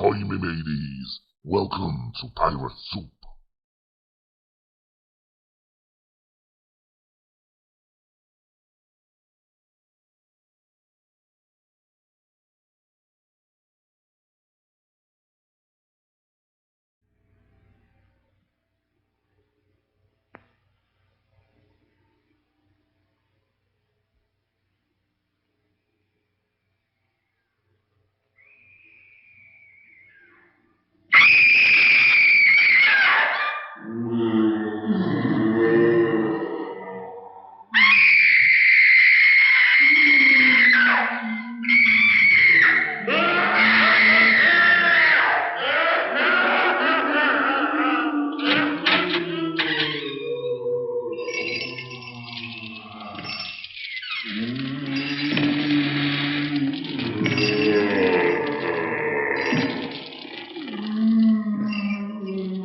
Ahoy, me mateys. Welcome to Pirate Soup.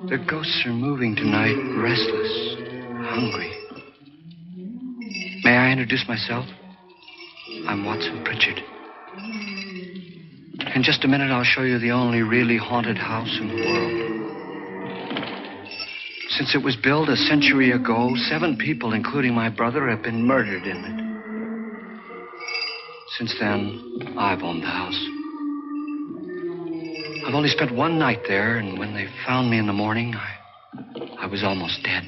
The ghosts are moving tonight, restless, hungry. May I introduce myself? I'm Watson Pritchard. In just a minute, I'll show you the only really haunted house in the world. Since it was built a century ago, 7 people, including my brother, have been murdered in it. Since then, I've owned the house. I've only spent one night there, and when they found me in the morning, I was almost dead.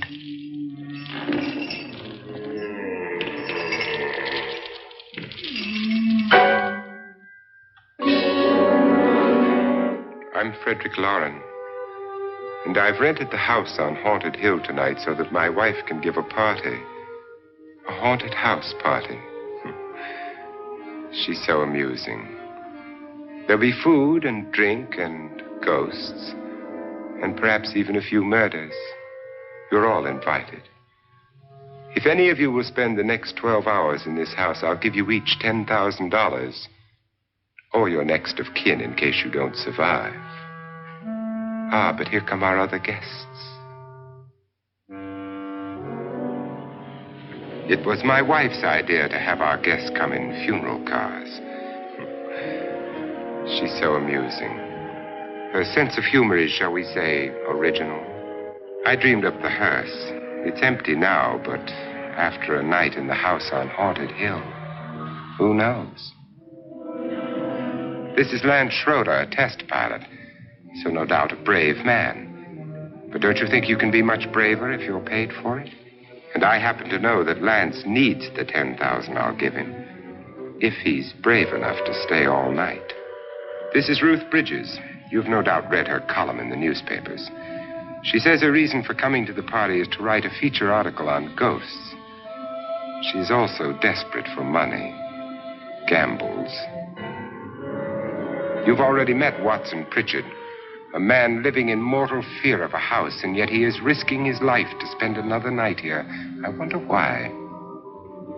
I'm Frederick Loren, and I've rented the house on Haunted Hill tonight so that my wife can give a party. A haunted house party. She's so amusing. There'll be food and drink and ghosts, and perhaps even a few murders. You're all invited. If any of you will spend the next 12 hours in this house, I'll give you each $10,000. Or your next of kin in case you don't survive. Ah, but here come our other guests. It was my wife's idea to have our guests come in funeral cars. She's so amusing. Her sense of humor is, shall we say, original. I dreamed up the hearse. It's empty now, but after a night in the house on Haunted Hill, who knows? This is Lance Schroeder, a test pilot, so no doubt a brave man. But don't you think you can be much braver if you're paid for it? And I happen to know that Lance needs the $10,000 I'll give him, if he's brave enough to stay all night. This is Ruth Bridges. You've no doubt read her column in the newspapers. She says her reason for coming to the party is to write a feature article on ghosts. She's also desperate for money. Gambles. You've already met Watson Pritchard, a man living in mortal fear of a house, and yet he is risking his life to spend another night here. I wonder why.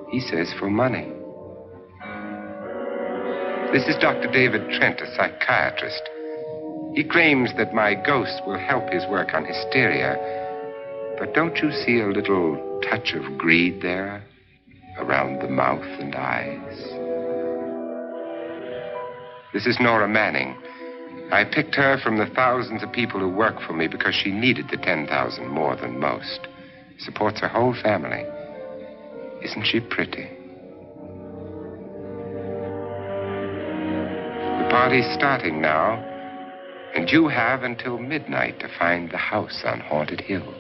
He says for money. This is Dr. David Trent, a psychiatrist. He claims that my ghost will help his work on hysteria. But don't you see a little touch of greed there? Around the mouth and eyes. This is Nora Manning. I picked her from the thousands of people who work for me because she needed the $10,000 more than most. Supports her whole family. Isn't she pretty? The party's starting now, and you have until midnight to find the house on Haunted Hill.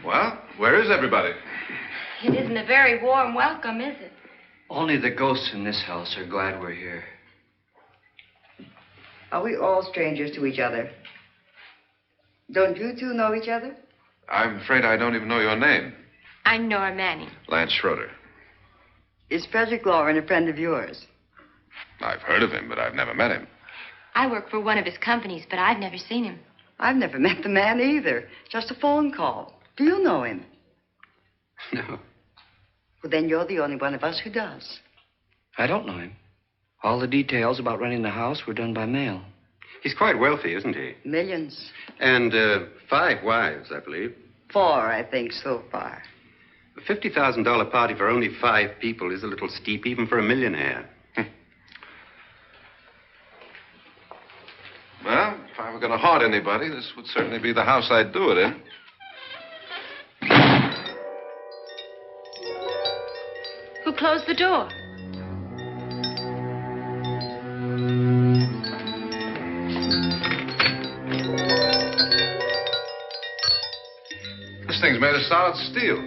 Well, where is everybody? It isn't a very warm welcome, is it? Only the ghosts in this house are glad we're here. Are we all strangers to each other? Don't you two know each other? I'm afraid I don't even know your name. I'm Nora Manning. Lance Schroeder. Is Frederick Loren a friend of yours? I've heard of him, but I've never met him. I work for one of his companies, but I've never seen him. I've never met the man either. Just a phone call. Do you know him? No, Well, then you're the only one of us who does. I don't know him. All the details about renting the house were done by mail. He's quite wealthy, isn't he? Millions. And 5 wives, I believe. 4, I think, so far. A $50,000 party for only 5 people is a little steep, even for a millionaire. Well, if I were going to haunt anybody, this would certainly be the house I'd do it in. Who closed the door? This thing's made of solid steel.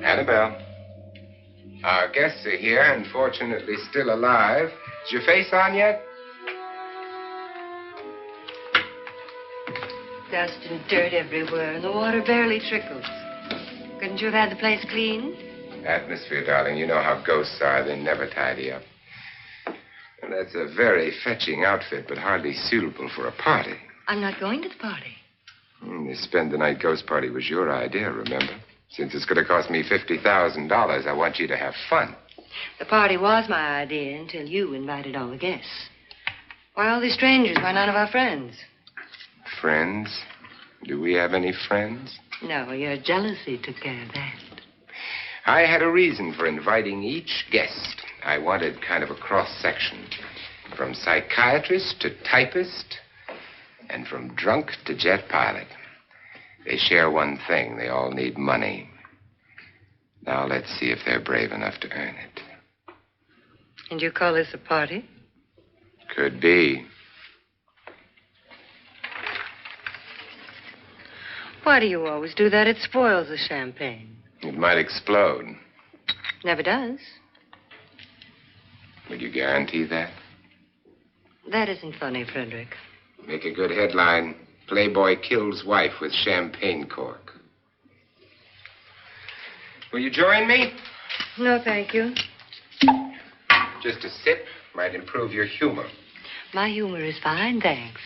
Annabelle, our guests are here, and fortunately still alive. Is your face on yet? Dust and dirt everywhere, and the water barely trickles. Couldn't you have had the place clean? Atmosphere, darling. You know how ghosts are. They never tidy up. And that's a very fetching outfit, but hardly suitable for a party. I'm not going to the party. The spend-the-night ghost party was your idea, remember? Since it's going to cost me $50,000, I want you to have fun. The party was my idea until you invited all the guests. Why all these strangers? Why none of our friends? Friends? Do we have any friends? No, your jealousy took care of that. I had a reason for inviting each guest. I wanted kind of a cross-section. From psychiatrist to typist, and from drunk to jet pilot. They share one thing. They all need money. Now let's see if they're brave enough to earn it. And you call this a party? Could be. Why do you always do that? It spoils the champagne. It might explode. Never does. Will you guarantee that? That isn't funny, Frederick. Make a good headline. Playboy kills wife with champagne cork. Will you join me? No, thank you. Just a sip might improve your humor. My humor is fine, thanks.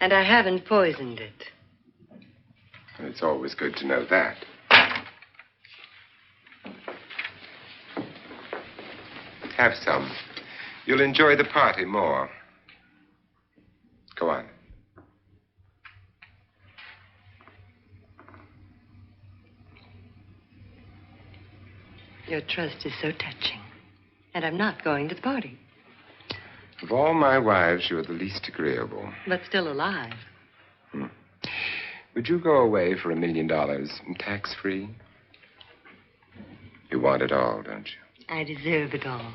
And I haven't poisoned it. It's always good to know that. Have some. You'll enjoy the party more. Go on. Your trust is so touching. And I'm not going to the party. Of all my wives, you're the least agreeable. But still alive. Would you go away for $1 million tax-free? You want it all, don't you? I deserve it all.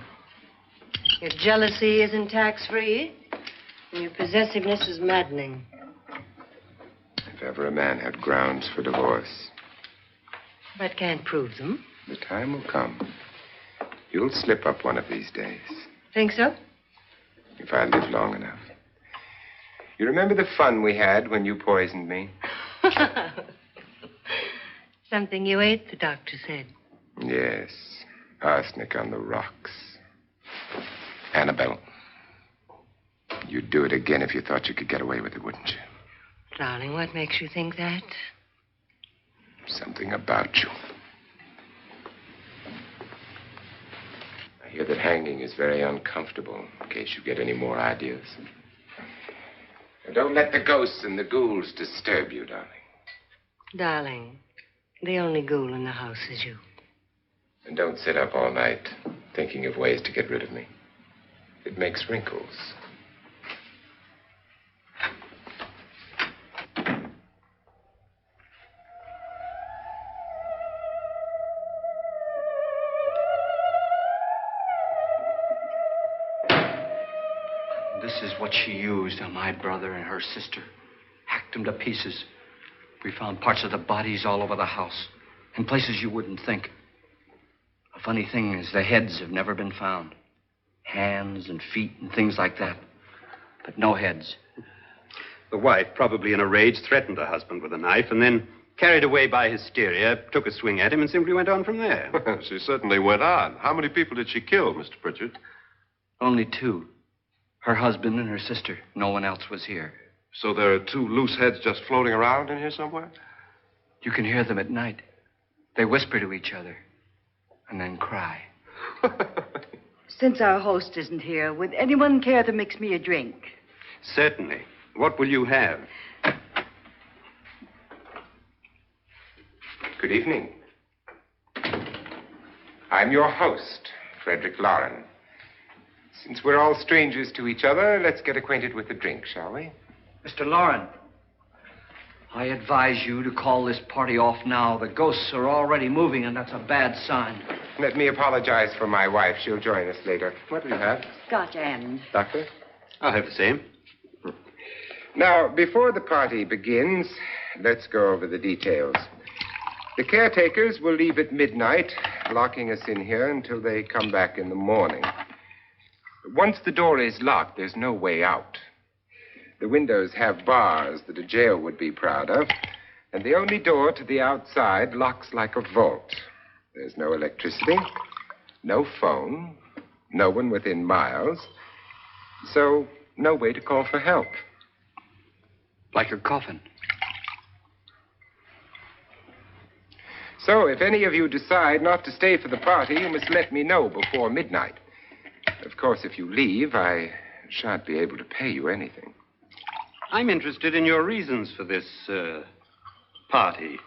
Your jealousy isn't tax-free. And your possessiveness is maddening. If ever a man had grounds for divorce. But can't prove them. The time will come. You'll slip up one of these days. Think so? If I live long enough. You remember the fun we had when you poisoned me? Something you ate, the doctor said. Yes. Arsenic on the rocks. Annabelle, you'd do it again if you thought you could get away with it, wouldn't you? Darling, what makes you think that? Something about you. I hear that hanging is very uncomfortable, in case you get any more ideas. And don't let the ghosts and the ghouls disturb you, darling. Darling, The only ghoul in the house is you. And don't sit up all night thinking of ways to get rid of me. It makes wrinkles. This is what she used on my brother and her sister. Hacked them to pieces. We found parts of the bodies all over the house. In places you wouldn't think. The funny thing is the heads have never been found. Hands and feet and things like that. But no heads. The wife, probably in a rage, threatened her husband with a knife and then, carried away by hysteria, took a swing at him and simply went on from there. She certainly went on. How many people did she kill, Mr. Pritchard? Only 2. Her husband and her sister. No one else was here. So there are 2 loose heads just floating around in here somewhere? You can hear them at night. They whisper to each other and then cry. Since our host isn't here, would anyone care to mix me a drink? Certainly. What will you have? Good evening. I'm your host, Frederick Loren. Since we're all strangers to each other, let's get acquainted with a drink, shall we? Mr. Loren, I advise you to call this party off now. The ghosts are already moving, and that's a bad sign. Let me apologize for my wife. She'll join us later. What do you have? Scotch and. Doctor? I'll have the same. Now, before the party begins, let's go over the details. The caretakers will leave at midnight, locking us in here until they come back in the morning. Once the door is locked, there's no way out. The windows have bars that a jail would be proud of, and the only door to the outside locks like a vault. There's no electricity, no phone, no one within miles, so no way to call for help. Like a coffin. So if any of you decide not to stay for the party, you must let me know before midnight. Of course, if you leave, I shan't be able to pay you anything. I'm interested in your reasons for this, party.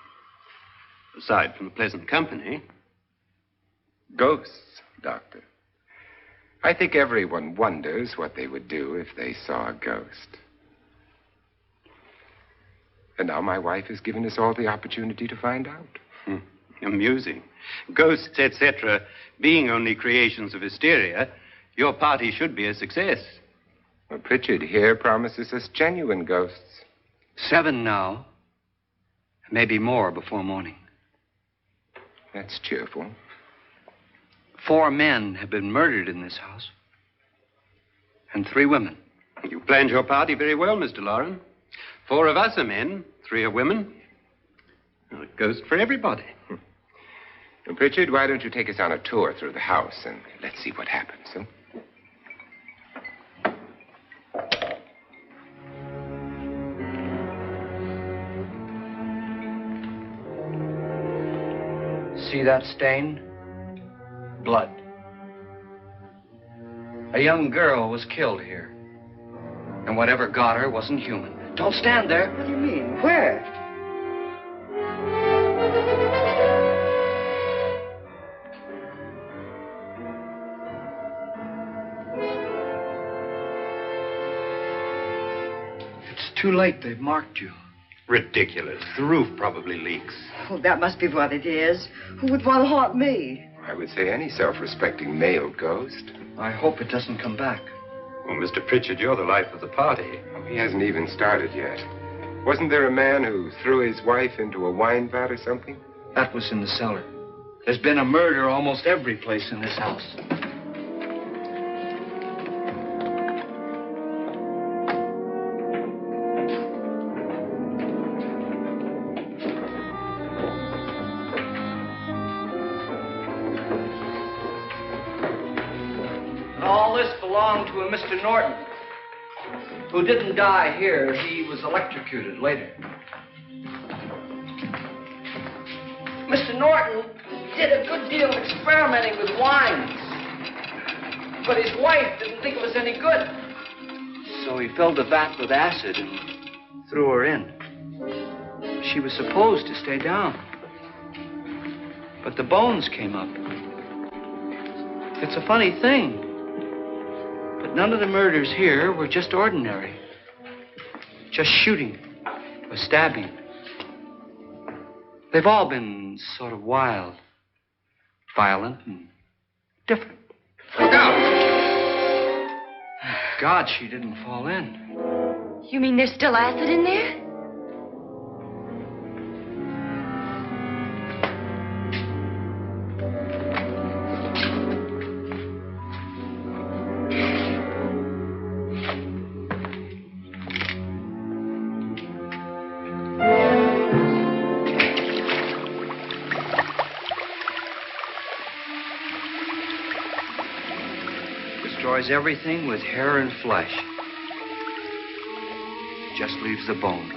Aside from the pleasant company. Ghosts, Doctor. I think everyone wonders what they would do if they saw a ghost. And now my wife has given us all the opportunity to find out. Amusing. Ghosts, etc., being only creations of hysteria, your party should be a success. Well, Pritchard here promises us genuine ghosts. 7 now. Maybe more before morning. That's cheerful. 4 men have been murdered in this house. And 3 women. You planned your party very well, Mr. Loren. 4 of us are men, 3 are women. Well, a ghost for everybody. Well, Pritchard, why don't you take us on a tour through the house and let's see what happens, huh? See that stain? Blood. A young girl was killed here. And whatever got her wasn't human. Don't stand there. What do you mean? Where? It's too late. They've marked you. Ridiculous. The roof probably leaks. Oh, that must be what it is. Who would want to haunt me? I would say any self-respecting male ghost. I hope it doesn't come back. Well, Mr. Pritchard, you're the life of the party. Oh, he hasn't even started yet. Wasn't there a man who threw his wife into a wine vat or something? That was in the cellar. There's been a murder almost every place in this house. To a Mr. Norton, who didn't die here. He was electrocuted later. Mr. Norton did a good deal of experimenting with wines, but his wife didn't think it was any good. So he filled the vat with acid and threw her in. She was supposed to stay down. But the bones came up. It's a funny thing. But none of the murders here were just ordinary. Just shooting or stabbing. They've all been sort of wild, violent, and different. Look out! God, she didn't fall in. You mean there's still acid in there? Destroys everything with hair and flesh. Just leaves the bones.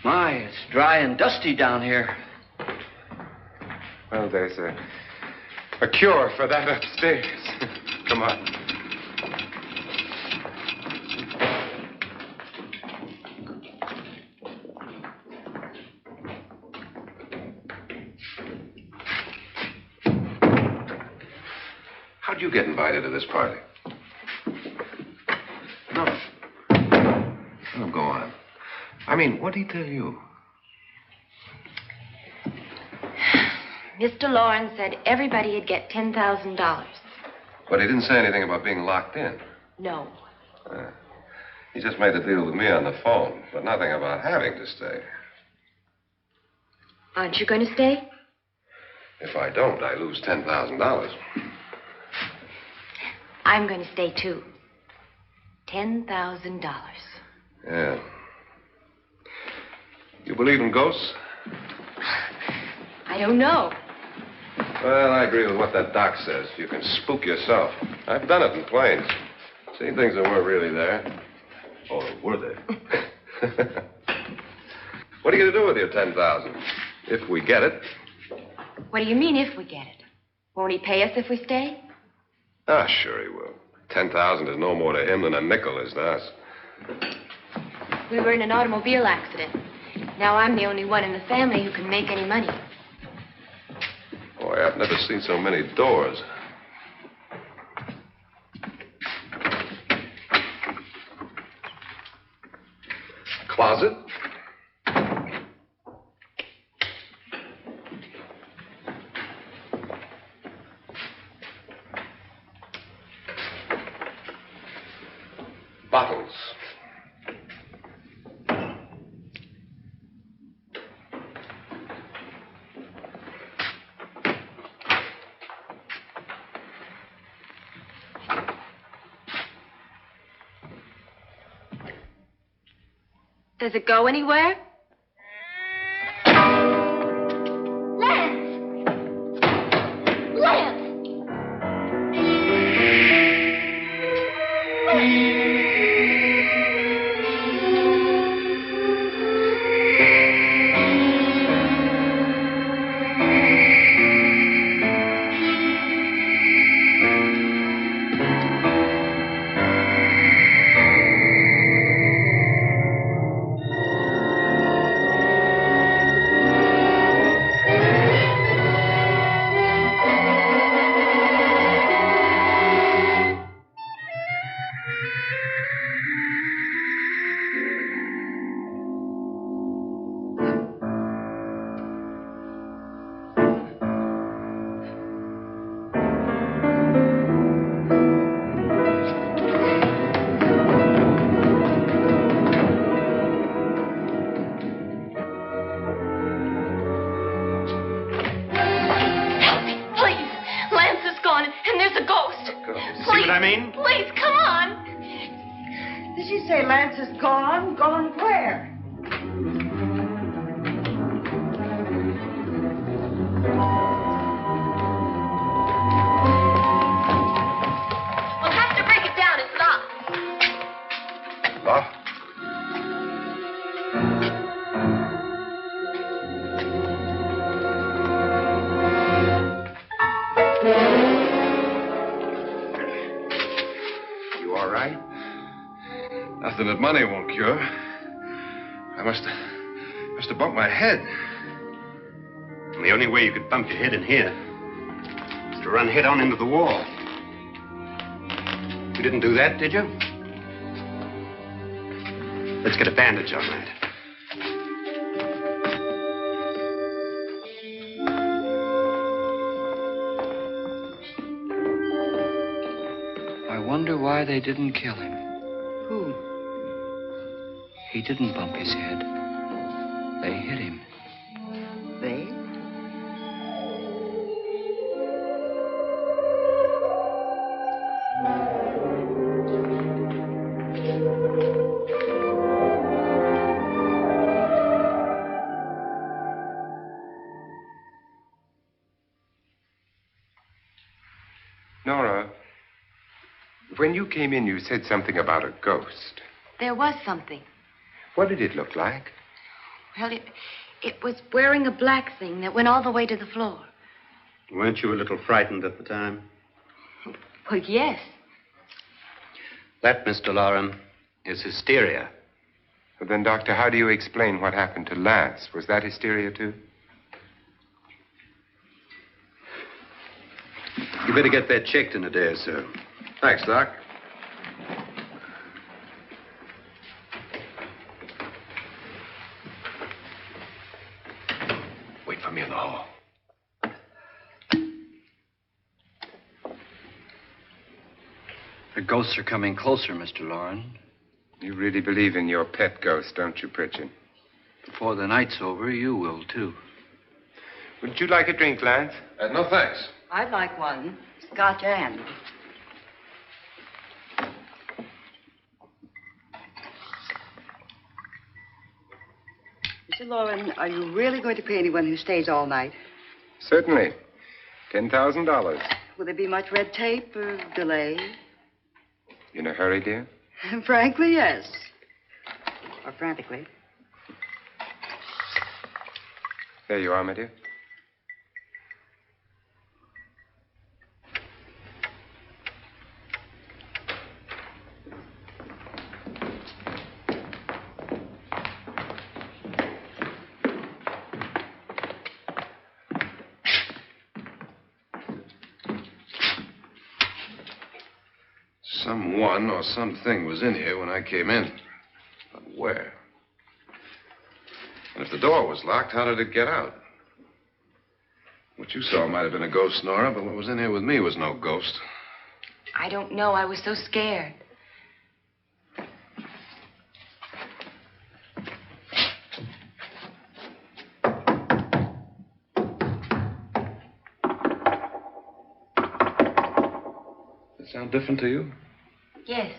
My, it's dry and dusty down here. Well, there's a cure for that upstairs. Come on. How'd you get invited to this party? No. Oh, go on. I mean, what did he tell you? Mr. Loren said everybody'd get $10,000. But he didn't say anything about being locked in. No. He just made the deal with me on the phone, but nothing about having to stay. Aren't you going to stay? If I don't, I lose $10,000. I'm going to stay, too. $10,000. Yeah. You believe in ghosts? I don't know. Well, I agree with what that doc says. You can spook yourself. I've done it in planes. Seen things that weren't really there. Or were they? What are you going to do with your $10,000? If we get it. What do you mean, if we get it? Won't he pay us if we stay? Ah, sure he will. 10,000 is no more to him than a nickel is to us. We were in an automobile accident. Now I'm the only one in the family who can make any money. Boy, I've never seen so many doors. Closet? Bottles. Does it go anywhere? Lance! Lance! Please, come on. Did she say Lance is gone? Gone where? We'll have to break it down. It's locked. Locked? Nothing that money won't cure. I must have bumped my head. The only way you could bump your head in here is to run head on into the wall. You didn't do that, did you? Let's get a bandage on that. I wonder why they didn't kill him. Who? He didn't bump his head. They hit him. They? Nora, when you came in, you said something about a ghost. There was something. What did it look like? Well, it was wearing a black thing that went all the way to the floor. Weren't you a little frightened at the time? Well, yes. That, Mr. Loren, is hysteria. Well, then, Doctor, how do you explain what happened to Lance? Was that hysteria, too? You better get that checked in a day or so. Thanks, Doc. Wait for me in the hall. The ghosts are coming closer, Mr. Loren. You really believe in your pet ghost, don't you, Pritchard? Before the night's over, you will, too. Would you like a drink, Lance? No, thanks. I'd like one. Scotch and. Mr. Loren, are you really going to pay anyone who stays all night? Certainly. $10,000. Will there be much red tape or delay? In a hurry, dear? Frankly, yes. Or frantically. There you are, my dear. Someone or something was in here when I came in. But where? And if the door was locked, how did it get out? What you saw might have been a ghost, Nora, but what was in here with me was no ghost. I don't know. I was so scared. Does it sound different to you? Yes.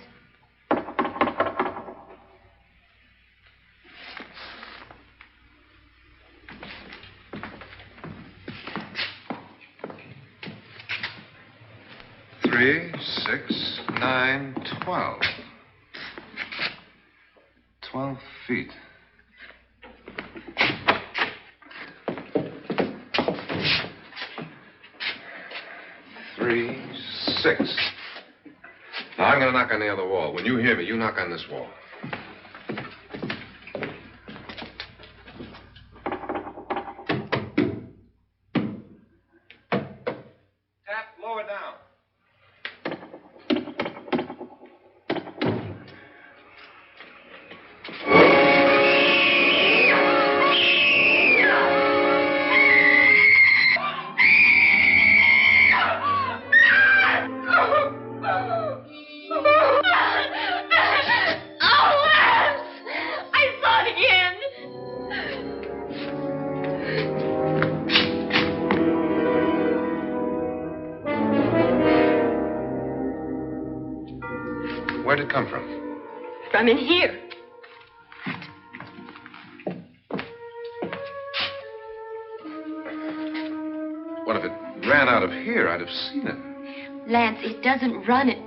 Three, 6, 9, 12. 12 feet. Three, 6. Now, I'm going to knock on the other wall. When you hear me, you knock on this wall. Tap lower down. Where'd it come from? From in here. What if it ran out of here? I'd have seen it. Lance, it doesn't run. It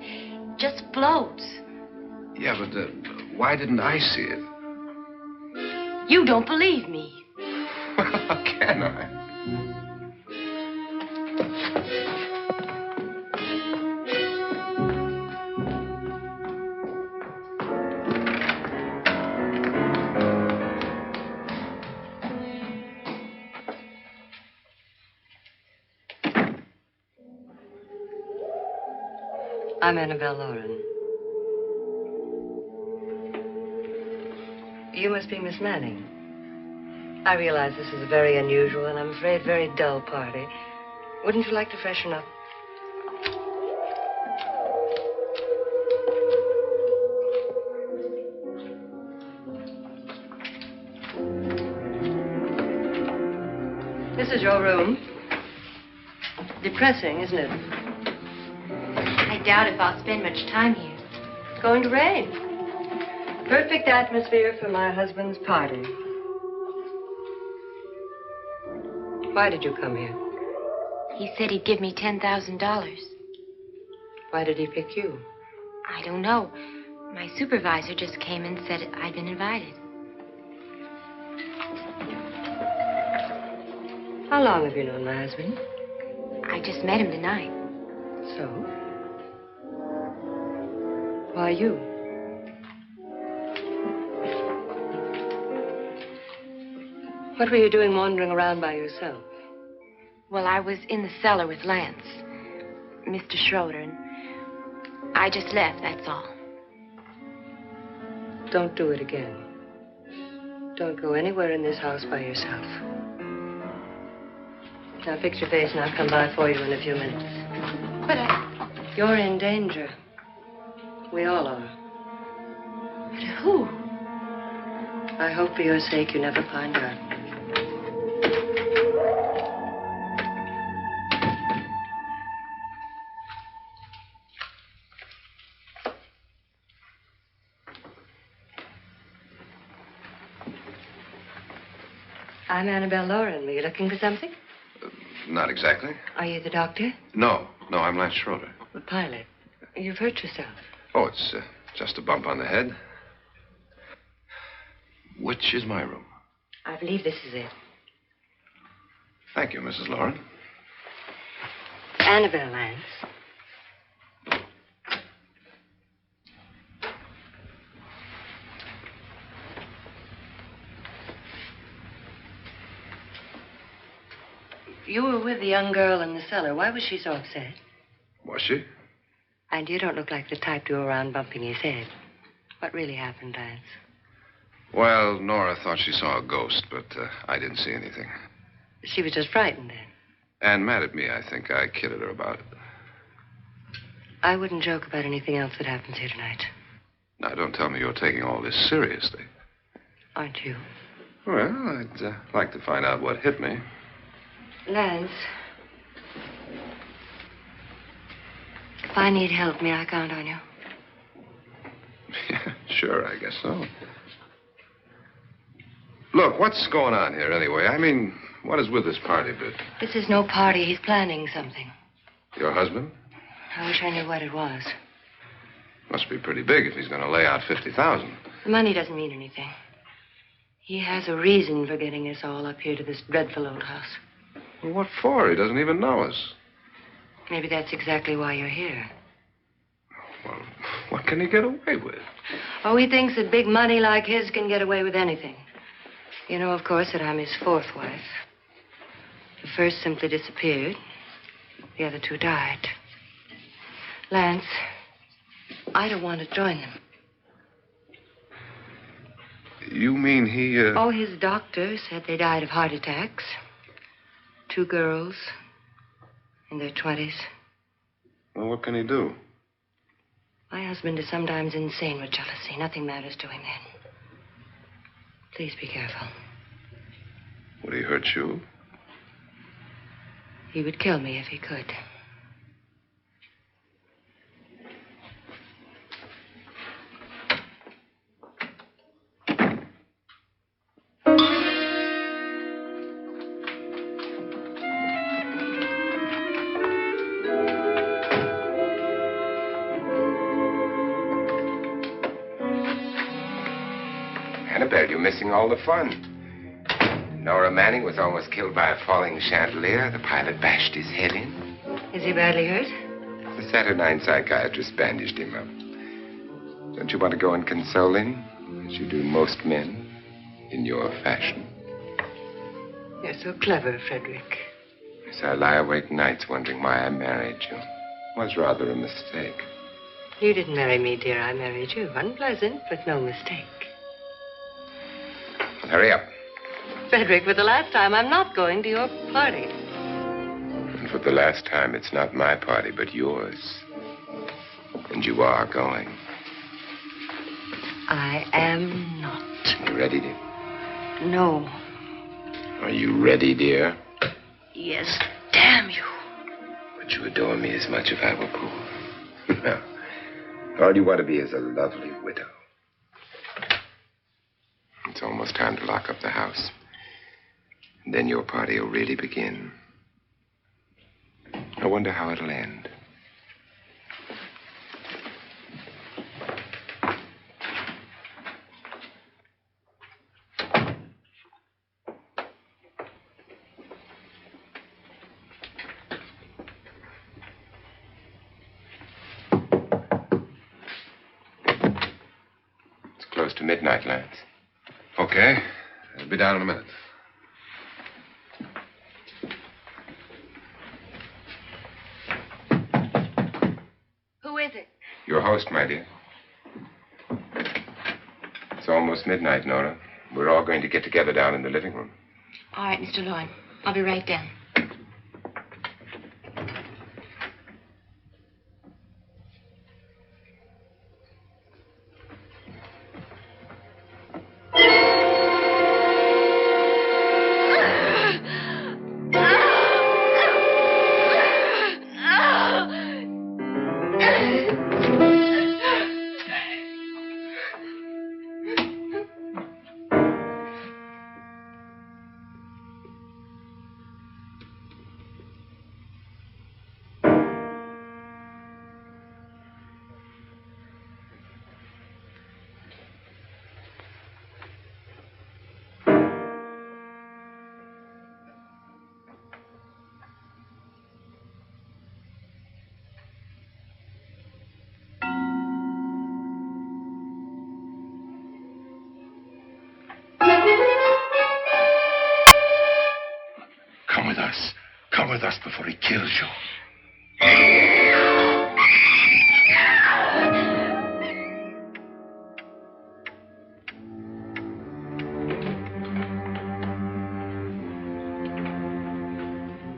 just floats. Yeah, but why didn't I see it? You don't believe me. How can I? I'm Annabelle Loren. You must be Miss Manning. I realize this is a very unusual and I'm afraid very dull party. Wouldn't you like to freshen up? This is your room. Depressing, isn't it? I doubt if I'll spend much time here. It's going to rain. Perfect atmosphere for my husband's party. Why did you come here? He said he'd give me $10,000. Why did he pick you? I don't know. My supervisor just came and said I'd been invited. How long have you known my husband? I just met him tonight. So? Why you? What were you doing wandering around by yourself? Well, I was in the cellar with Lance, Mr. Schroeder, and I just left, that's all. Don't do it again. Don't go anywhere in this house by yourself. Now fix your face and I'll come by for you in a few minutes. But You're in danger. We all are. But who? I hope for your sake you never find out. I'm Annabelle Loren. Were you looking for something? Not exactly. Are you the doctor? No, I'm Lance Schroeder. The pilot. You've hurt yourself. Oh, it's just a bump on the head. Which is my room? I believe this is it. Thank you, Mrs. Loren. Annabelle, Lance. You were with the young girl in the cellar. Why was she so upset? Was she? And you don't look like the type to go around bumping his head. What really happened, Lance? Well, Nora thought she saw a ghost, but I didn't see anything. She was just frightened then. And mad at me, I think. I kidded her about it. I wouldn't joke about anything else that happens here tonight. Now, don't tell me you're taking all this seriously. Aren't you? Well, I'd like to find out what hit me. Lance. If I need help, may I count on you? Yeah, sure, I guess so. Look, what's going on here anyway? I mean, what is with this party bit? This is no party. He's planning something. Your husband? I wish I knew what it was. Must be pretty big if he's going to lay out $50,000. The money doesn't mean anything. He has a reason for getting us all up here to this dreadful old house. Well, what for? He doesn't even know us. Maybe that's exactly why you're here. Well, what can he get away with? Oh, he thinks that big money like his can get away with anything. You know, of course, that I'm his fourth wife. The first simply disappeared. The other two died. Lance, I don't want to join them. You mean he, Oh, his doctor said they died of heart attacks. 2 girls in their 20s. Well, what can he do? My husband is sometimes insane with jealousy. Nothing matters to him then. Please be careful. Would he hurt you? He would kill me if he could. Annabelle, you're missing all the fun. Nora Manning was almost killed by a falling chandelier. The pilot bashed his head in. Is he badly hurt? The Saturnine psychiatrist bandaged him up. Don't you want to go and console him, as you do most men, in your fashion? You're so clever, Frederick. Yes, I lie awake nights wondering why I married you. It was rather a mistake. You didn't marry me, dear. I married you. Unpleasant, but no mistake. Hurry up. Frederick, for the last time, I'm not going to your party. And for the last time, it's not my party, but yours. And you are going. I am not. You ready, dear? No. Are you ready, dear? Yes, damn you. Would you adore me as much if I were poor? No. All you want to be is a lovely widow. It's almost time to lock up the house. And then your party will really begin. I wonder how it'll end. It's close to midnight, Lance. Okay. I'll be down in a minute. Who is it? Your host, my dear. It's almost midnight, Nora. We're all going to get together down in the living room. All right, Mr. Loren. I'll be right down. Come with us before he kills you.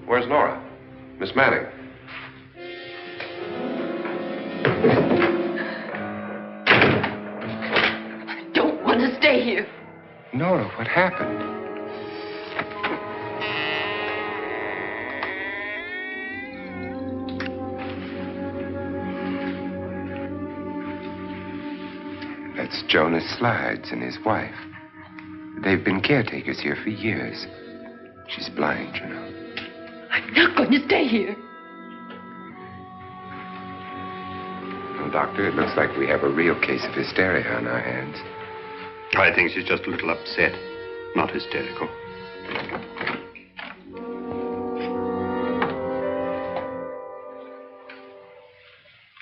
Where's Nora? Miss Manning. I don't want to stay here. Nora, what happened? That's Jonas Slides and his wife. They've been caretakers here for years. She's blind, you know. I'm not going to stay here. Well, Doctor, it looks like we have a real case of hysteria on our hands. I think she's just a little upset, not hysterical.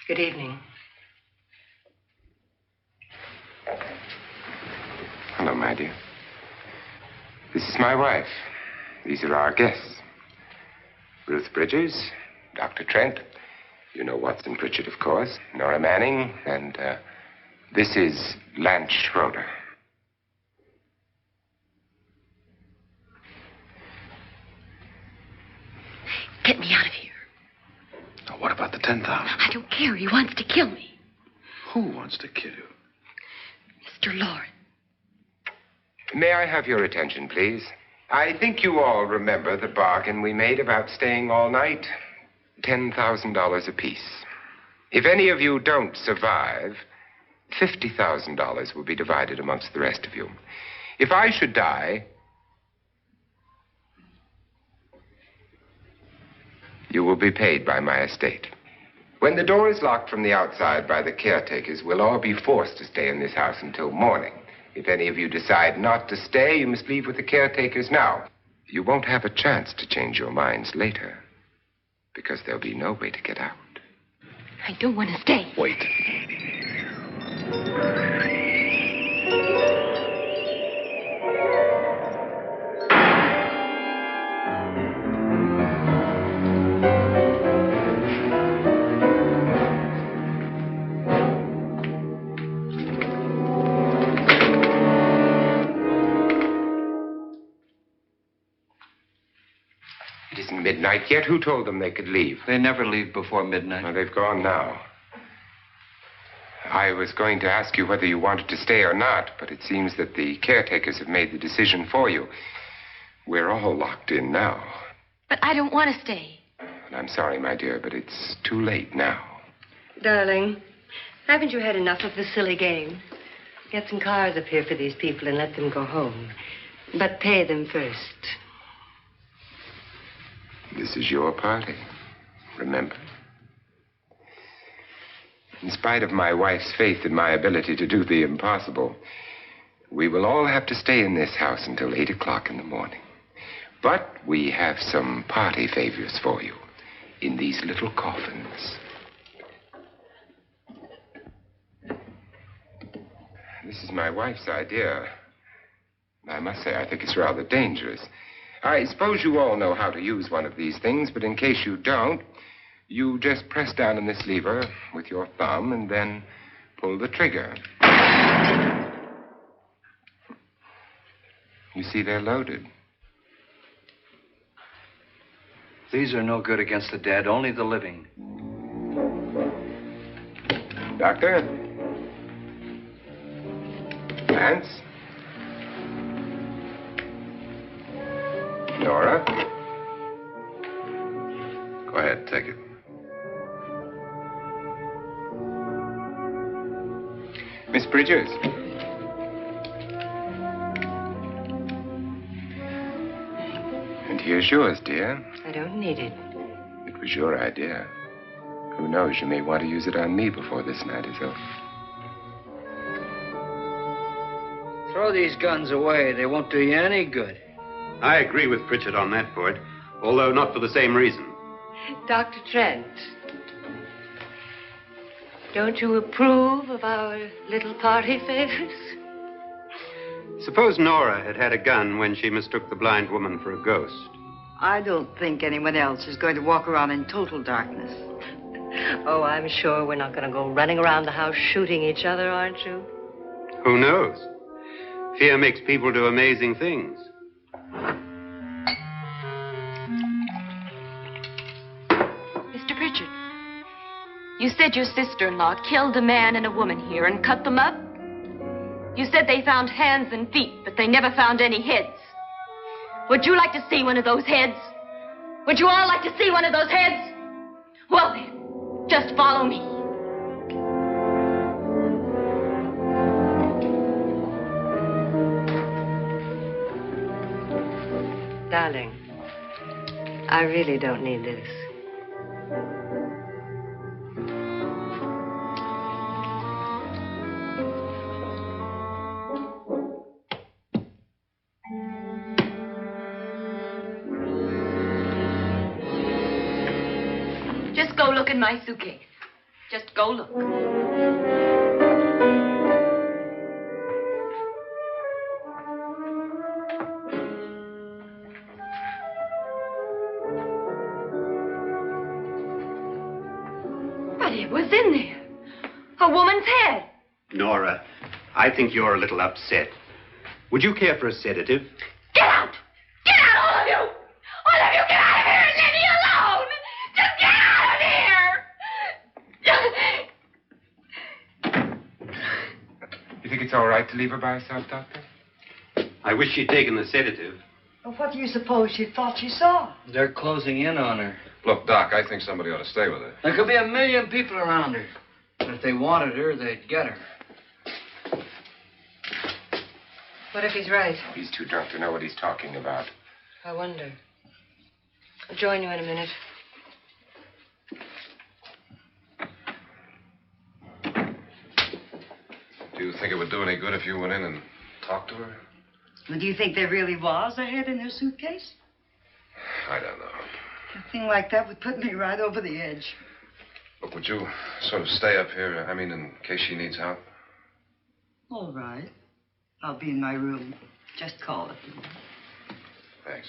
Good evening. Hello, my dear. This is my wife. These are our guests. Ruth Bridgers, Dr. Trent. You know Watson Pritchard, of course. Nora Manning. And this is Lance Schroeder. Get me out of here. Now, what about the 10,000? I don't care. He wants to kill me. Who wants to kill you? Mr. Loren. May I have your attention, please? I think you all remember the bargain we made about staying all night. $10,000 apiece. If any of you don't survive, $50,000 will be divided amongst the rest of you. If I should die, you will be paid by my estate. When the door is locked from the outside by the caretakers, we'll all be forced to stay in this house until morning. If any of you decide not to stay, you must leave with the caretakers now. You won't have a chance to change your minds later, because there'll be no way to get out. I don't want to stay. Wait. It isn't midnight yet. Who told them they could leave? They never leave before midnight. Well, they've gone now. I was going to ask you whether you wanted to stay or not, but it seems that the caretakers have made the decision for you. We're all locked in now. But I don't want to stay. And I'm sorry, my dear, but it's too late now. Darling, haven't you had enough of the silly game? Get some cars up here for these people and let them go home. But pay them first. This is your party, remember? In spite of my wife's faith in my ability to do the impossible, we will all have to stay in this house until 8 o'clock in the morning. But we have some party favors for you in these little coffins. This is my wife's idea. I must say, I think it's rather dangerous. I suppose you all know how to use one of these things, but in case you don't, you just press down on this lever with your thumb and then pull the trigger. You see, they're loaded. These are no good against the dead, only the living. Doctor? Lance? Nora? Go ahead, take it. Miss Bridges? And here's yours, dear. I don't need it. It was your idea. Who knows, you may want to use it on me before this night is over. Throw these guns away. They won't do you any good. I agree with Pritchard on that point, although not for the same reason. Dr. Trent, don't you approve of our little party favors? Suppose Nora had had a gun when she mistook the blind woman for a ghost. I don't think anyone else is going to walk around in total darkness. Oh, I'm sure we're not going to go running around the house shooting each other, aren't you? Who knows? Fear makes people do amazing things. Mr. Pritchard, you said your sister-in-law killed a man and a woman here and cut them up? You said they found hands and feet, but they never found any heads. Would you like to see one of those heads? Would you all like to see one of those heads? Well then, just follow me. Darling, I really don't need this. Just go look in my suitcase. Just go look. But it was in there. A woman's head. Nora, I think you're a little upset. Would you care for a sedative? Get out! Get out, all of you! All of you, get out of here and leave me alone! Just get out of here! You think it's all right to leave her by herself, Doctor? I wish she'd taken the sedative. Well, what do you suppose she thought she saw? They're closing in on her. Look, Doc, I think somebody ought to stay with her. There could be 1,000,000 people around her. But if they wanted her, they'd get her. What if he's right? He's too drunk to know what he's talking about. I wonder. I'll join you in a minute. Do you think it would do any good if you went in and talked to her? Well, do you think there really was a head in her suitcase? I don't know. A thing like that would put me right over the edge. Look, would you sort of stay up here, I mean, in case she needs help? All right. I'll be in my room. Just call it. Thanks.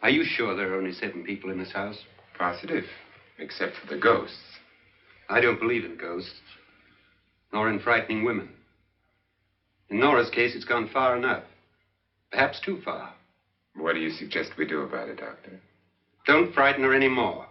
Are you sure there are only 7 people in this house? Positive, except for the ghosts. I don't believe in ghosts, nor in frightening women. In Nora's case, it's gone far enough. Perhaps too far. What do you suggest we do about it, Doctor? Don't frighten her anymore.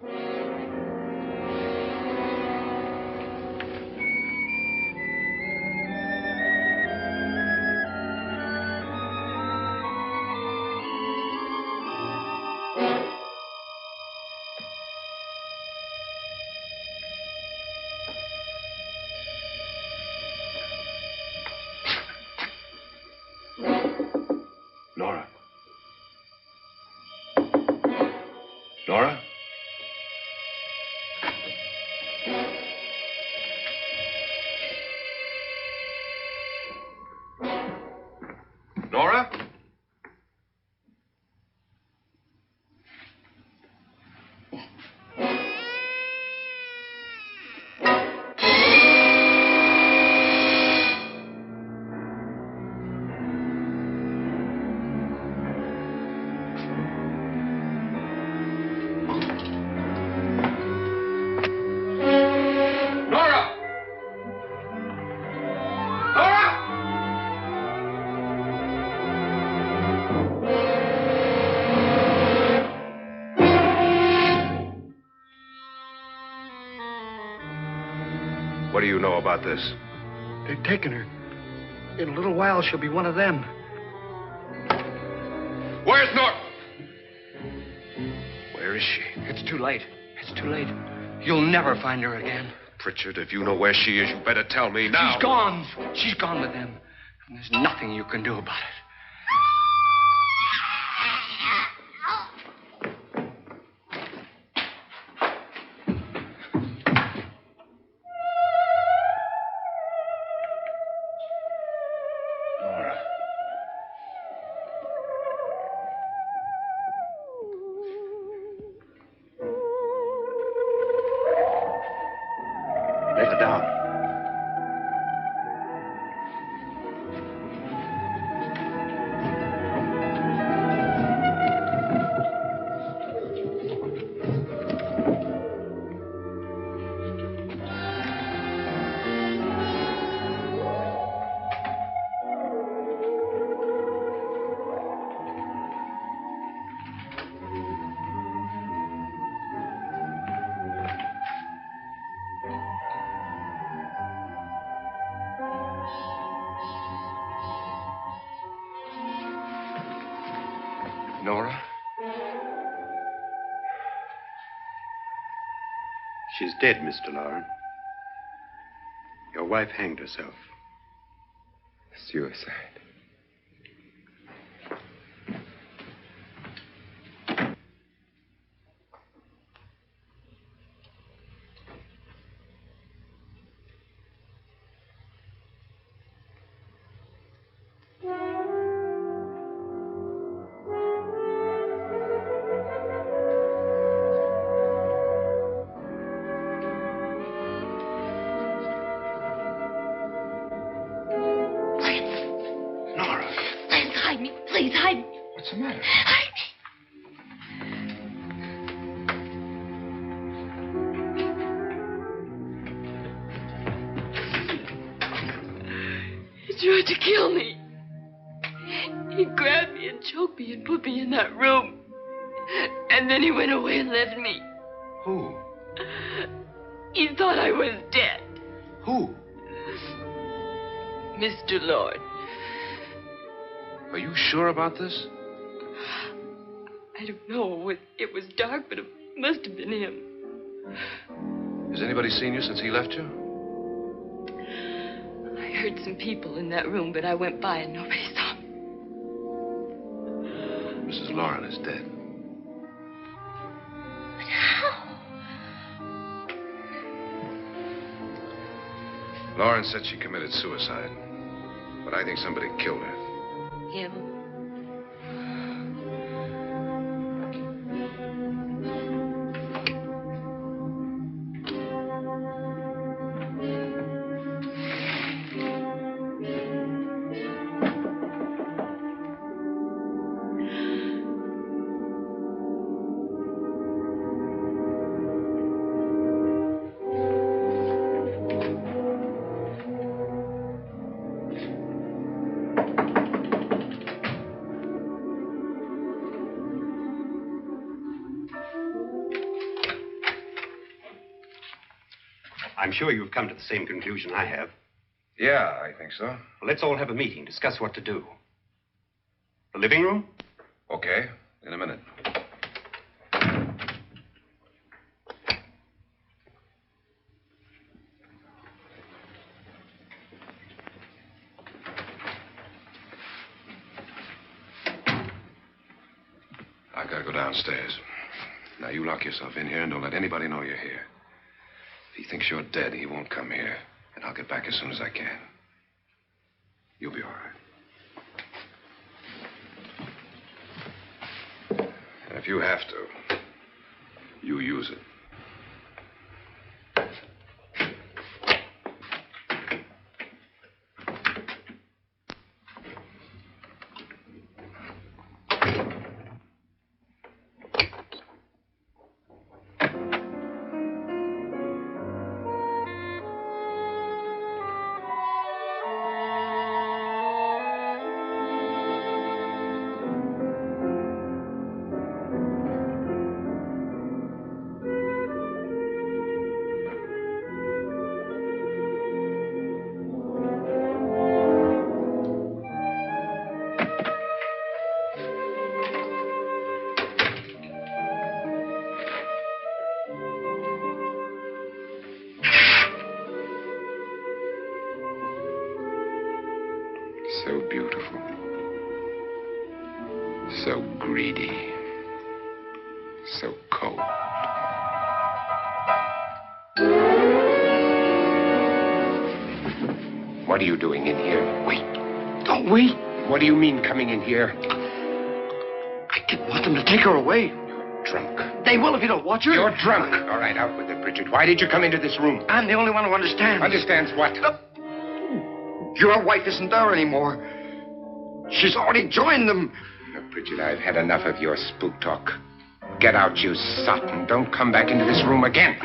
Nora? Nora? Nora? What do you know about this? They've taken her. In a little while, she'll be one of them. Where's Nora? Where is she? It's too late. It's too late. You'll never find her again. Pritchard, if you know where she is, you better tell me now. She's gone. She's gone with them. And there's nothing you can do about it. Let her down. Nora? She's dead, Mr. Loren. Your wife hanged herself. Suicide. Please hide me. What's the matter? Hide me. He tried to kill me. He grabbed me and choked me and put me in that room. And then he went away and left me. Who? He thought I was dead. Who? Mr. Lord. Are you sure about this? I don't know. It was dark, but it must have been him. Has anybody seen you since he left you? I heard some people in that room, but I went by and nobody saw me. Mrs. Loren is dead. But how? Loren said she committed suicide, but I think somebody killed her. Him? I'm sure you've come to the same conclusion I have. Yeah, I think so. Well, let's all have a meeting, discuss what to do. The living room? Okay, in a minute. I gotta go downstairs. Now, you lock yourself in here and don't let anybody know you're here. If he thinks you're dead, he won't come here. And I'll get back as soon as I can. You'll be all right. And if you have to, you use it. So beautiful. So greedy. So cold. What are you doing in here? Wait. Don't wait. What do you mean coming in here? I didn't want them to take her away. You're drunk. They will if you don't watch her. You're drunk. All right, out with it, Bridget. Why did you come into this room? I'm the only one who understands. Understands what? Your wife isn't there anymore. She's already joined them. Now, Bridget, I've had enough of your spook talk. Get out, you sot, and don't come back into this room again.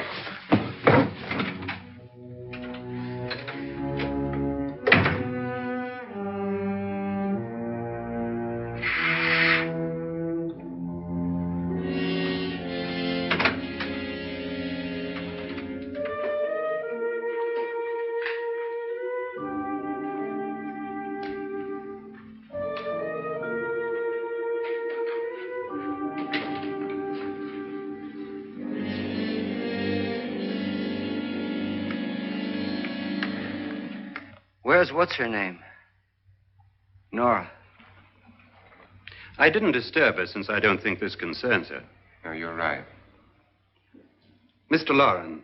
Where's what's-her-name? Nora. I didn't disturb her since I don't think this concerns her. No, you're right. Mr. Loren,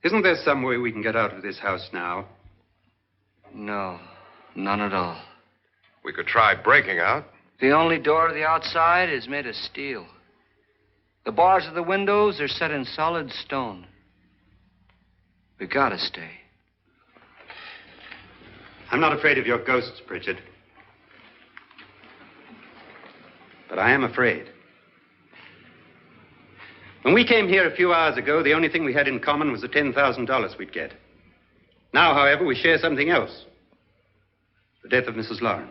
isn't there some way we can get out of this house now? No, none at all. We could try breaking out. The only door to the outside is made of steel. The bars of the windows are set in solid stone. We gotta stay. I'm not afraid of your ghosts, Pritchard. But I am afraid. When we came here a few hours ago, the only thing we had in common was the $10,000 we'd get. Now, however, we share something else. The death of Mrs. Loren.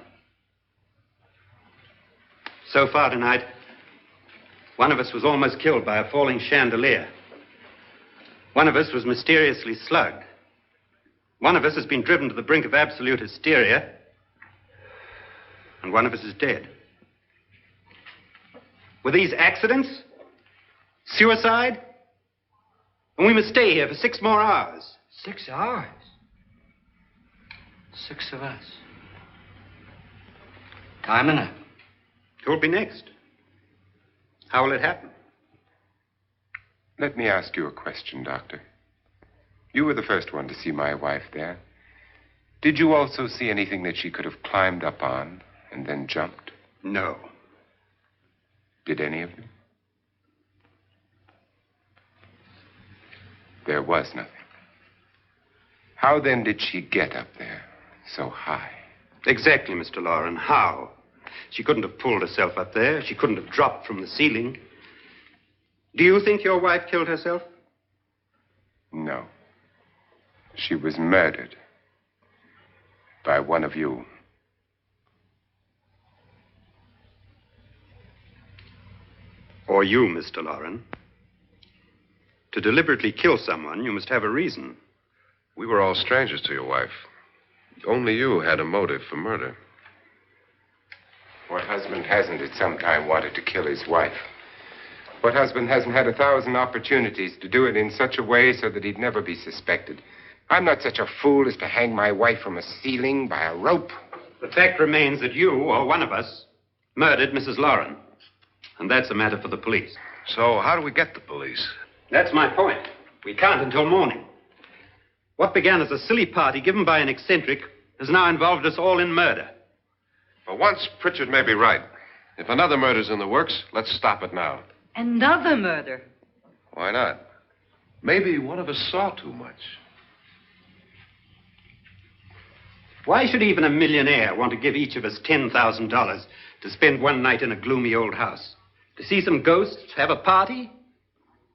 So far tonight, one of us was almost killed by a falling chandelier. One of us was mysteriously slugged. One of us has been driven to the brink of absolute hysteria. And one of us is dead. Were these accidents? Suicide? And we must stay here for 6 more hours. 6 hours? 6 of us. Time enough. Who'll be next? How will it happen? Let me ask you a question, Doctor. You were the first one to see my wife there. Did you also see anything that she could have climbed up on and then jumped? No. Did any of you? There was nothing. How then did she get up there so high? Exactly, Mr. Loren. How? She couldn't have pulled herself up there. She couldn't have dropped from the ceiling. Do you think your wife killed herself? No. She was murdered by one of you. Or you, Mr. Loren. To deliberately kill someone, you must have a reason. We were all strangers to your wife. Only you had a motive for murder. What husband hasn't at some time wanted to kill his wife? What husband hasn't had 1,000 opportunities to do it in such a way so that he'd never be suspected? I'm not such a fool as to hang my wife from a ceiling by a rope. The fact remains that you, or one of us, murdered Mrs. Loren. And that's a matter for the police. So how do we get the police? That's my point. We can't until morning. What began as a silly party given by an eccentric has now involved us all in murder. For once, Pritchard may be right. If another murder's in the works, let's stop it now. Another murder? Why not? Maybe one of us saw too much. Why should even a millionaire want to give each of us $10,000 to spend one night in a gloomy old house? To see some ghosts, have a party?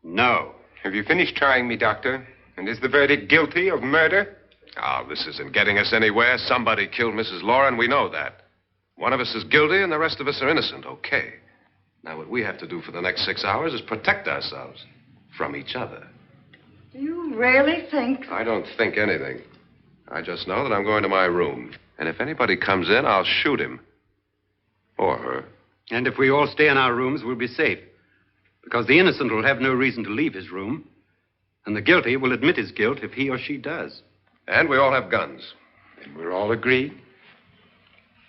No. Have you finished trying me, Doctor? And is the verdict guilty of murder? Oh, this isn't getting us anywhere. Somebody killed Mrs. Loren. We know that. One of us is guilty and the rest of us are innocent. Okay. Now, what we have to do for the next 6 hours is protect ourselves from each other. Do you really think? I don't think anything. I just know that I'm going to my room. And if anybody comes in, I'll shoot him. Or her. And if we all stay in our rooms, we'll be safe. Because the innocent will have no reason to leave his room. And the guilty will admit his guilt if he or she does. And we all have guns. And we're all agreed?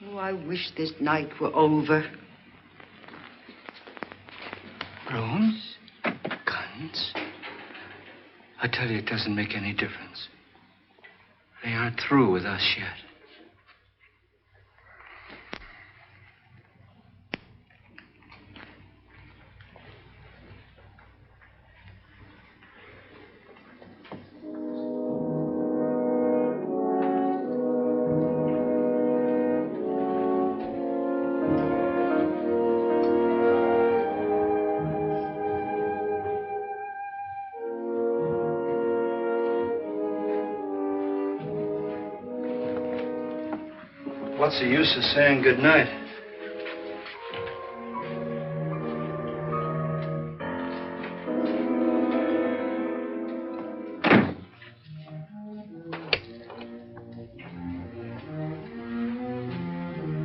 Oh, I wish this night were over. Rooms? Guns? I tell you, it doesn't make any difference. They aren't through with us yet. What's the use of saying good night?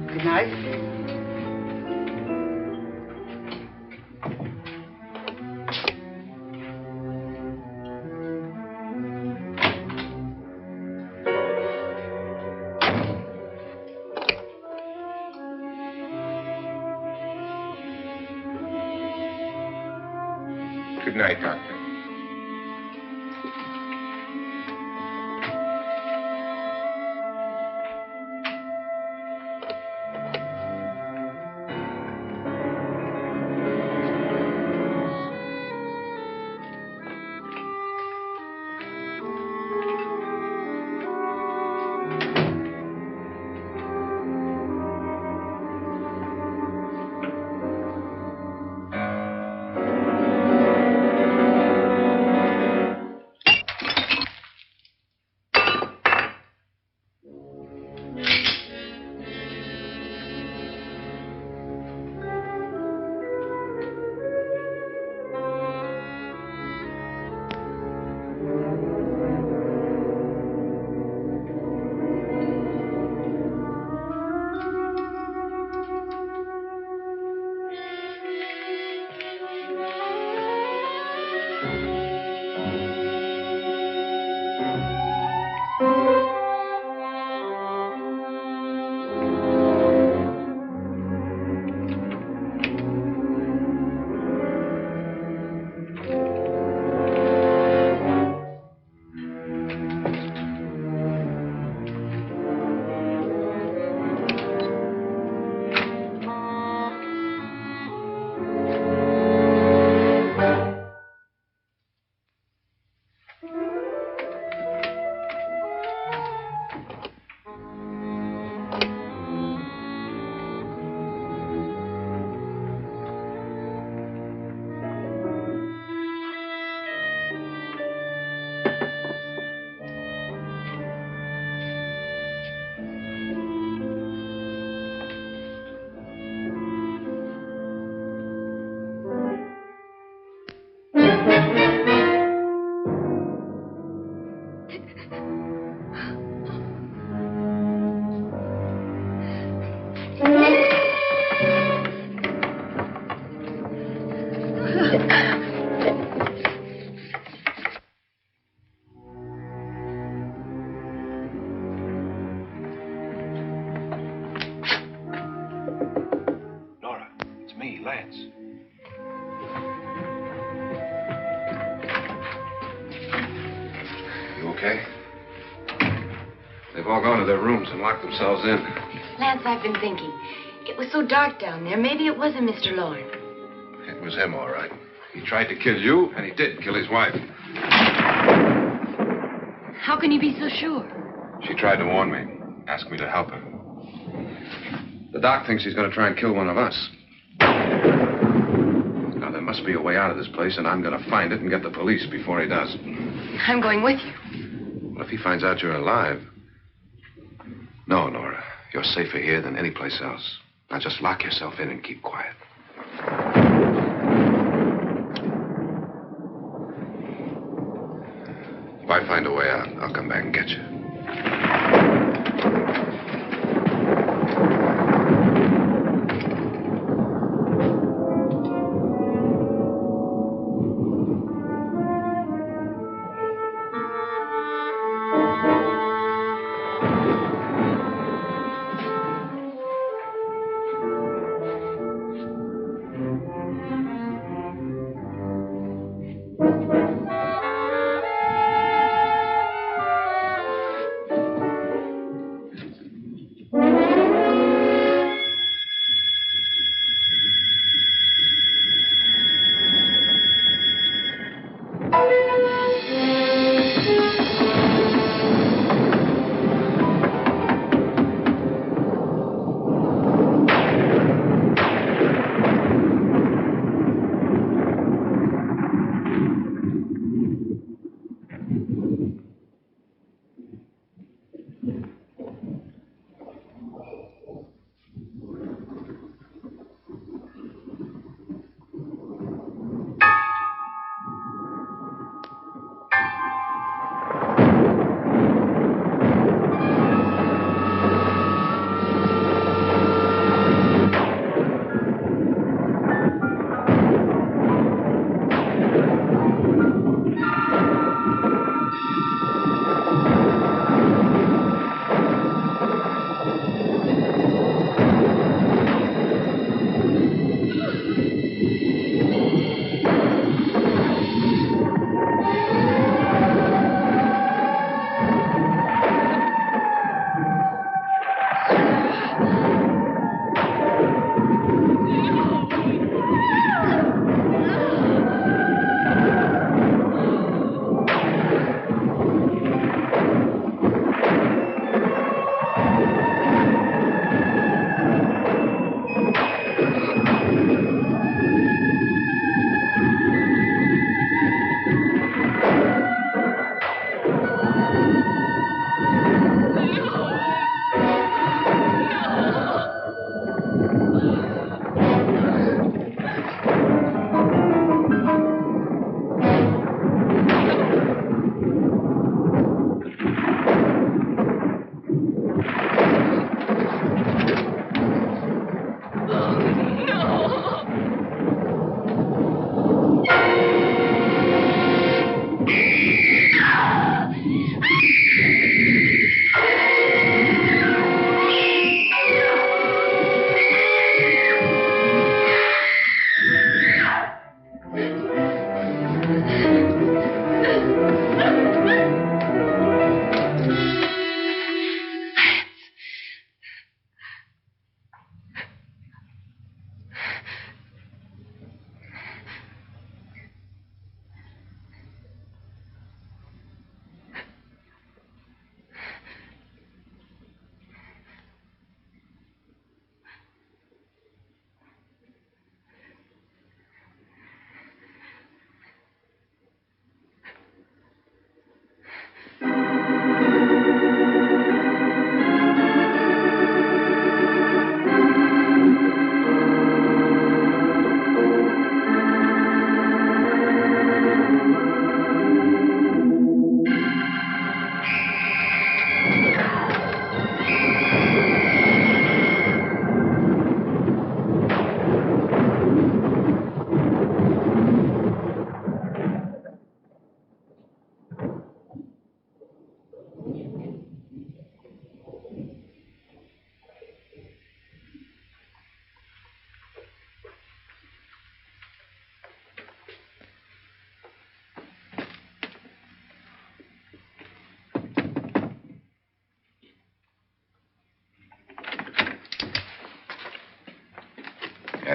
Good night. Good night, Doctor. Nora, it's me, Lance. You okay? They've all gone to their rooms and locked themselves in. Lance, I've been thinking. It was so dark down there. Maybe it wasn't Mr. Loren. It was him, all right. He tried to kill you, and he did kill his wife. How can you be so sure? She tried to warn me, asked me to help her. The doc thinks he's going to try and kill one of us. Now, there must be a way out of this place, and I'm going to find it and get the police before he does. I'm going with you. Well, if he finds out you're alive... No, Nora. You're safer here than any place else. Now, just lock yourself in and keep quiet. If I find a way out, I'll come back and get you.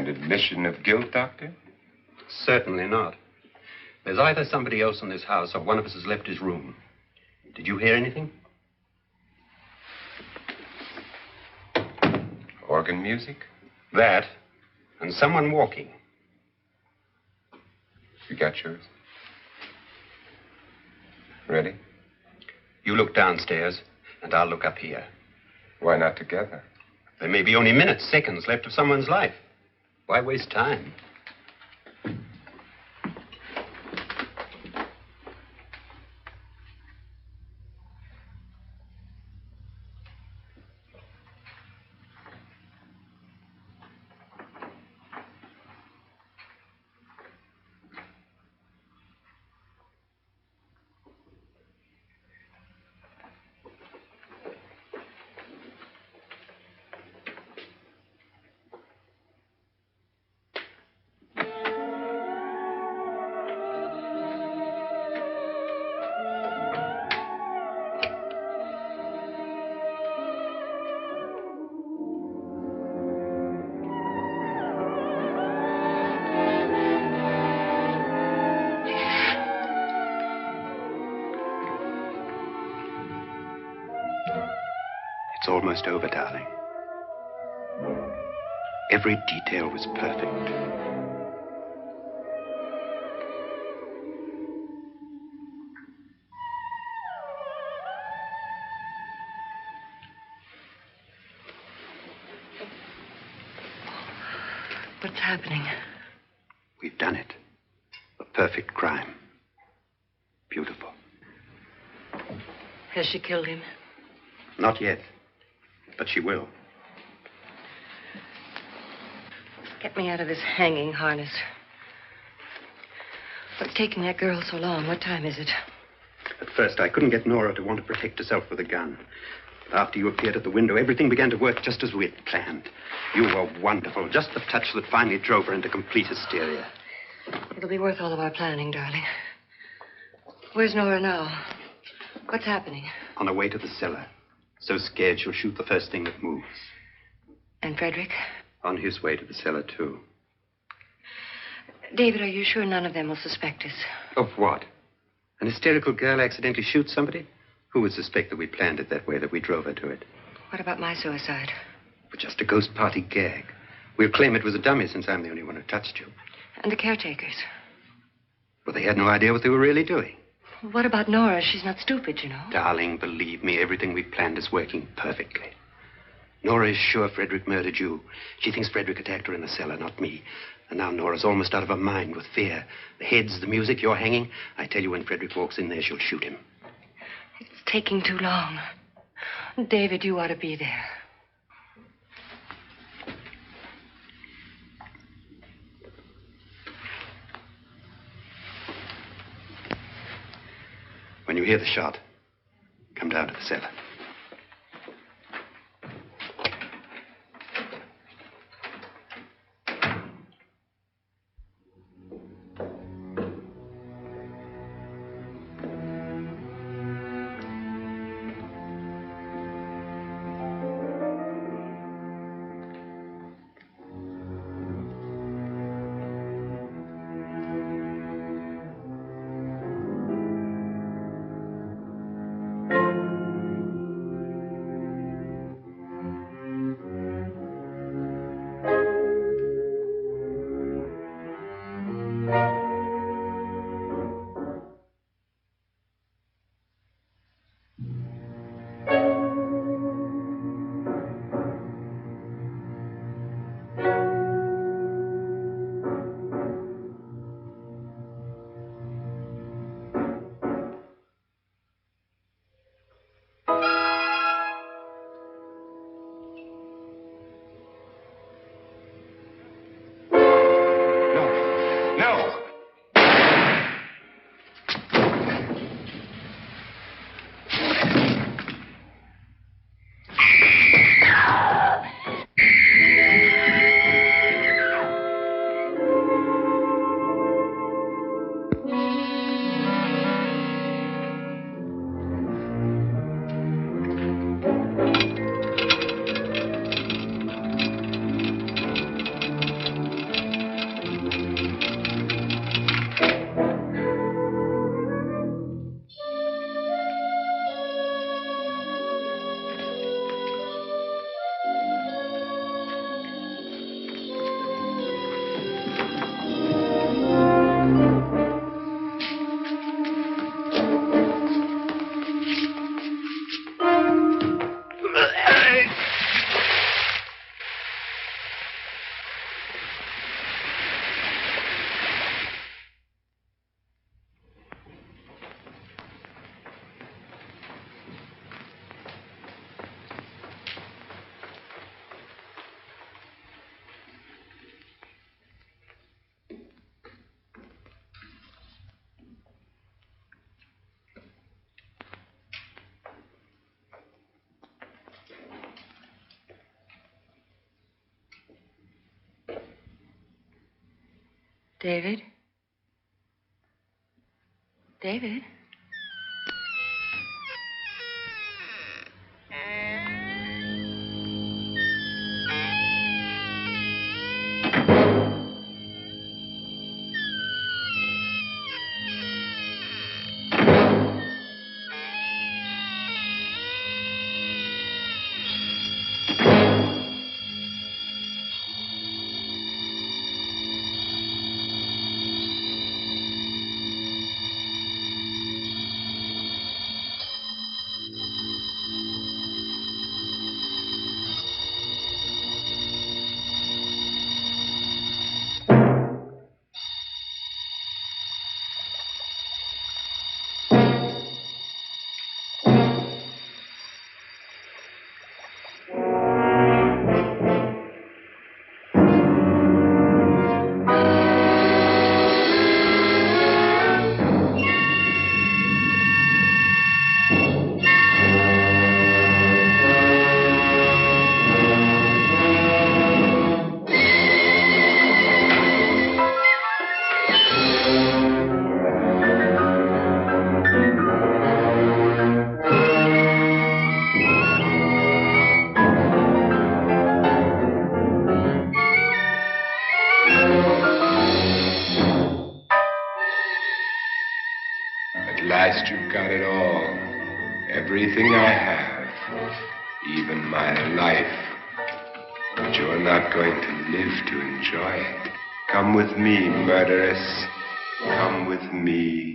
And admission of guilt, Doctor? Certainly not. There's either somebody else in this house or one of us has left his room. Did you hear anything? Organ music? That, and someone walking. You got yours? Ready? You look downstairs, and I'll look up here. Why not together? There may be only minutes, seconds left of someone's life. Why waste time? It's almost over, darling. Every detail was perfect. What's happening? We've done it. A perfect crime. Beautiful. Has she killed him? Not yet. But she will. Get me out of this hanging harness. What's taking that girl so long? What time is it? At first, I couldn't get Nora to want to protect herself with a gun. But after you appeared at the window, everything began to work just as we had planned. You were wonderful. Just the touch that finally drove her into complete hysteria. It'll be worth all of our planning, darling. Where's Nora now? What's happening? On her way to the cellar. So scared she'll shoot the first thing that moves. And Frederick? On his way to the cellar, too. David, are you sure none of them will suspect us? Of what? An hysterical girl accidentally shoots somebody? Who would suspect that we planned it that way, that we drove her to it? What about my suicide? But just a ghost party gag. We'll claim it was a dummy since I'm the only one who touched you. And the caretakers? Well, they had no idea what they were really doing. What about Nora? She's not stupid, you know. Darling, believe me, everything we've planned is working perfectly. Nora is sure Frederick murdered you. She thinks Frederick attacked her in the cellar, not me. And now Nora's almost out of her mind with fear. The heads, the music, you're hanging. I tell you, when Frederick walks in there, she'll shoot him. It's taking too long. David, you ought to be there. When you hear the shot, come down to the cellar. David? David? You've got it all. Everything I have. Even my life. But you're not going to live to enjoy it. Come with me, murderess. Come with me.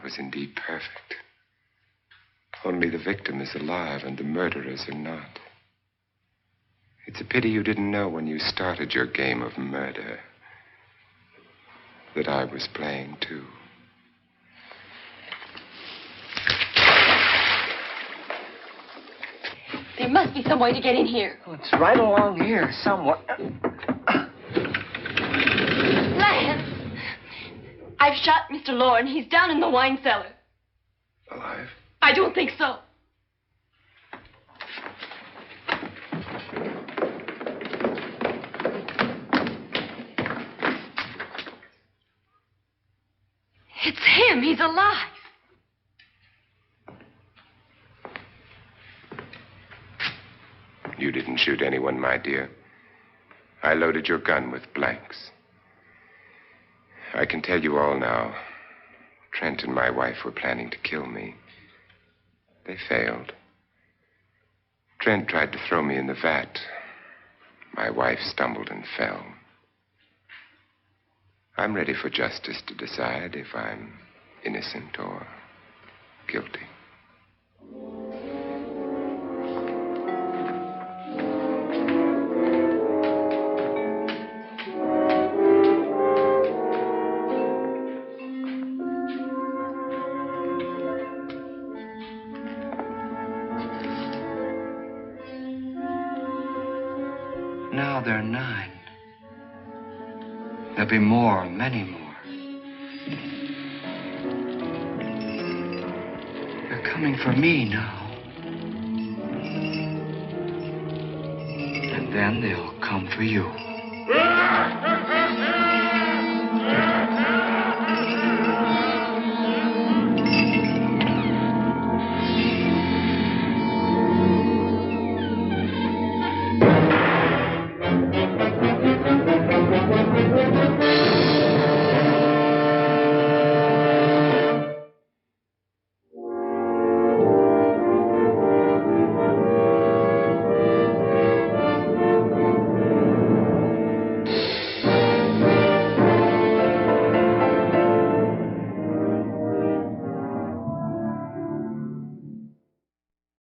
Was indeed perfect. Only the victim is alive and the murderers are not. It's a pity you didn't know when you started your game of murder that I was playing too. There must be some way to get in here. Oh, it's right along here somewhere. Lance! I've shot Mr. Loren. He's down in the wine cellar. Alive? I don't think so. It's him. He's alive. You didn't shoot anyone, my dear. I loaded your gun with blanks. I can tell you all now. Trent and my wife were planning to kill me. They failed. Trent tried to throw me in the vat. My wife stumbled and fell. I'm ready for justice to decide if I'm innocent or guilty. Now they're 9. There'll be more, many more. They're coming for me now. And then they'll come for you.